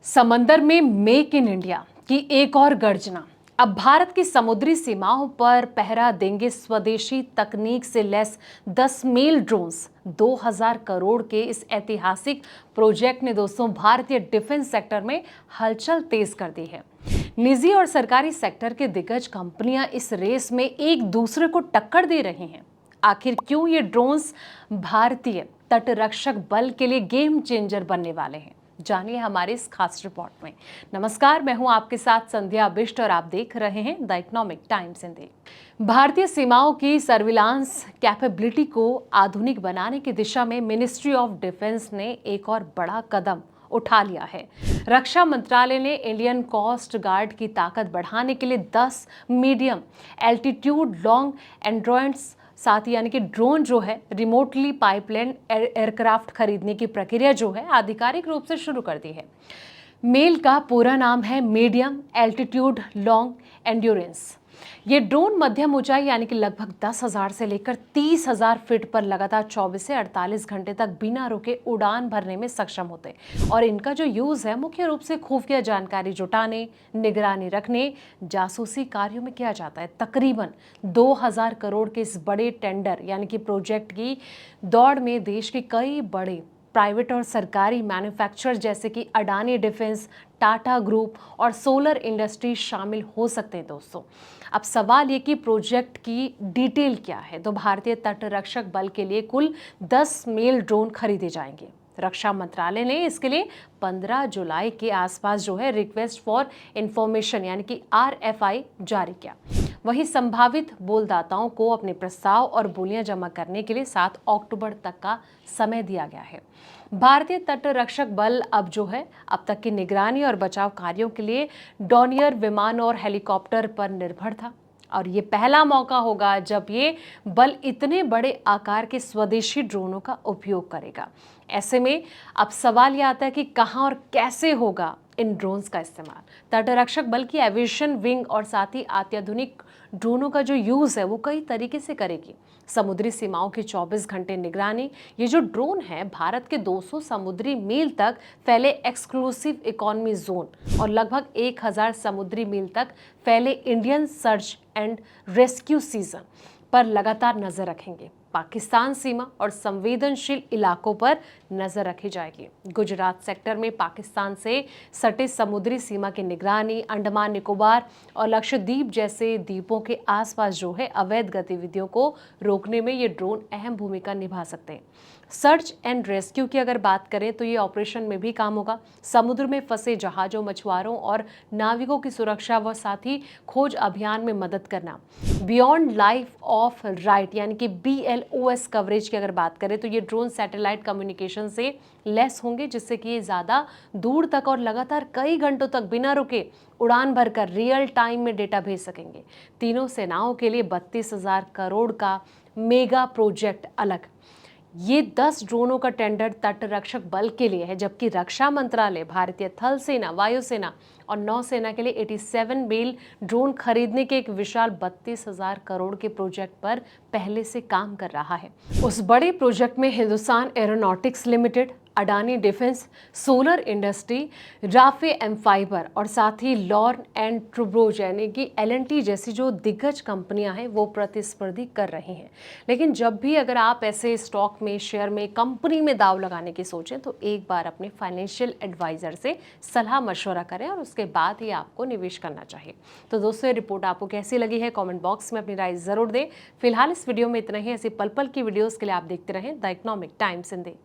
समंदर में make in India की एक और गर्जना। अब भारत की समुद्री सीमाओं पर पहरा देंगे स्वदेशी तकनीक से लैस 10 मेल ड्रोन्स। 2000 करोड़ के इस ऐतिहासिक प्रोजेक्ट ने दोस्तों भारतीय डिफेंस सेक्टर में हलचल तेज कर दी है। निजी और सरकारी सेक्टर के दिग्गज कंपनियां इस रेस में एक दूसरे को टक्कर दे रही हैं। आखिर क्यों ये ड्रोन्स भारतीय तटरक्षक बल के लिए गेम चेंजर बनने वाले हैं, जानिए हमारे इस खास रिपोर्ट में। नमस्कार, मैं हूं आपके साथ संध्या बिष्ट और आप देख रहे हैं द इकोनॉमिक टाइम्स हिंदी। भारतीय सीमाओं की सर्विलांस कैपेबिलिटी को आधुनिक बनाने की दिशा में मिनिस्ट्री ऑफ डिफेंस ने एक और बड़ा कदम उठा लिया है। रक्षा मंत्रालय ने इंडियन कोस्ट गार्ड की ताकत बढ़ाने के लिए 10 मीडियम एल्टीट्यूड लॉन्ग एंड्रोइड्स साथ ही यानी कि ड्रोन जो है रिमोटली पाइपलाइन एयरक्राफ्ट खरीदने की प्रक्रिया जो है आधिकारिक रूप से शुरू कर दी है। मेल का पूरा नाम है मीडियम एल्टीट्यूड लॉन्ग एंड्योरेंस। ये ड्रोन मध्यम ऊंचाई यानी कि लगभग 10,000 से लेकर 30,000 फीट पर लगातार 24 से 48 घंटे तक बिना रुके उड़ान भरने में सक्षम होते हैं और इनका जो यूज है मुख्य रूप से खुफिया जानकारी जुटाने, निगरानी रखने, जासूसी कार्यों में किया जाता है। तकरीबन 2000 करोड़ के इस बड़े टेंडर यानी कि प्रोजेक्ट की दौड़ में देश के कई बड़े प्राइवेट और सरकारी मैन्युफैक्चरर जैसे कि अडानी डिफेंस, टाटा ग्रुप और सोलर इंडस्ट्री शामिल हो सकते हैं दोस्तों। अब सवाल ये कि प्रोजेक्ट की डिटेल क्या है। तो भारतीय तटरक्षक बल के लिए कुल 10 मेल ड्रोन खरीदे जाएंगे। रक्षा मंत्रालय ने इसके लिए 15 जुलाई के आसपास जो है रिक्वेस्ट फॉर इंफॉर्मेशन यानी कि RFI जारी किया। वहीं संभावित बोलदाताओं को अपने प्रस्ताव और बोलियां जमा करने के लिए 7 अक्टूबर तक का समय दिया गया है। भारतीय तटरक्षक बल अब तक की निगरानी और बचाव कार्यों के लिए डॉनियर विमान और हेलीकॉप्टर पर निर्भर था और ये पहला मौका होगा जब ये बल इतने बड़े आकार के स्वदेशी ड्रोनों का उपयोग करेगा। ऐसे में अब सवाल यह आता है कि कहां और कैसे होगा इन ड्रोन्स का इस्तेमाल। तटरक्षक बल की एविएशन विंग और साथ ही अत्याधुनिक ड्रोनों का जो यूज है वो कई तरीके से करेगी। समुद्री सीमाओं की 24 घंटे निगरानी। ये जो ड्रोन है भारत के 200 समुद्री मील तक फैले एक्सक्लूसिव इकोनॉमी जोन और लगभग 1000 समुद्री मील तक फैले Indian search and rescue season पर लगातार नजर रखेंगे। पाकिस्तान सीमा और संवेदनशील इलाकों पर नजर रखी जाएगी। गुजरात सेक्टर में पाकिस्तान से सटे समुद्री सीमा की निगरानी, अंडमान निकोबार और लक्षद्वीप जैसे द्वीपों के आसपास जो है अवैध गतिविधियों को रोकने में ये ड्रोन अहम भूमिका निभा सकते हैं। सर्च एंड रेस्क्यू की अगर बात करें तो ये ऑपरेशन में भी काम होगा। समुद्र में फंसे जहाजों, मछुआरों और नाविकों की सुरक्षा व साथ ही खोज अभियान में मदद करना। बियॉन्ड लाइफ ऑफ राइट यानी कि BLOS कवरेज की अगर बात करें तो ये ड्रोन सैटेलाइट कम्युनिकेशन से लेस होंगे, जिससे कि ये ज़्यादा दूर तक और लगातार कई घंटों तक बिना रुके उड़ान भरकर रियल टाइम में डेटा भेज सकेंगे। तीनों सेनाओं के लिए 32,000 करोड़ का मेगा प्रोजेक्ट अलग। ये 10 ड्रोनों का टेंडर तटरक्षक बल के लिए है, जबकि रक्षा मंत्रालय भारतीय थल सेना, वायुसेना और नौसेना के लिए 87 मेल ड्रोन खरीदने के एक विशाल 32,000 करोड़ के प्रोजेक्ट पर पहले से काम कर रहा है। उस बड़े प्रोजेक्ट में Hindustan Aeronautics Limited, Adani defence, solar industry, Raphe M Phibr और साथ ही लॉर्न एंड ट्रूब्रो यानी कि LNT जैसी जो दिग्गज कंपनियां हैं वो प्रतिस्पर्धी कर रही हैं। लेकिन जब भी अगर आप ऐसे स्टॉक में, शेयर में, कंपनी में दाव लगाने की सोचें तो एक बार अपने फाइनेंशियल एडवाइजर से सलाह मशवरा करें और उसके बाद ही आपको निवेश करना चाहिए। तो दोस्तों, ये रिपोर्ट आपको कैसी लगी है कमेंट बॉक्स में अपनी राय जरूर दें। फिलहाल इस वीडियो में इतना ही। ऐसी पल पल की वीडियोस के लिए आप देखते रहें द इकोनॉमिक टाइम्स हिंदी।